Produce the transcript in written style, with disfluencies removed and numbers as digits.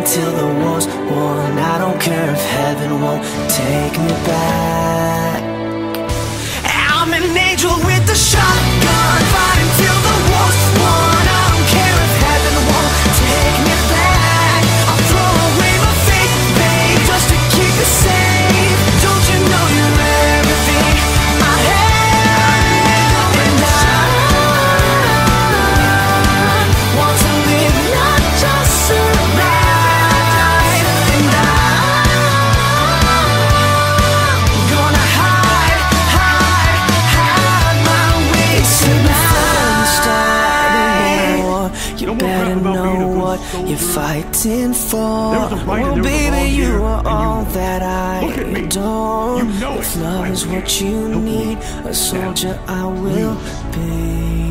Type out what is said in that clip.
until the war's won. I don't care if heaven won't take me back. I'm an angel with a shotgun, fighting till the war's won. I don't care if heaven won't take me back. I'll throw away my faith, babe, just to keep you safe. Don't you know you're everything I have? And I want to live, not just survive. And I'm gonna hide my way tonight. You better know what you're fighting for. Oh baby, you are all that I adore. If love is what you need, a soldier I will be.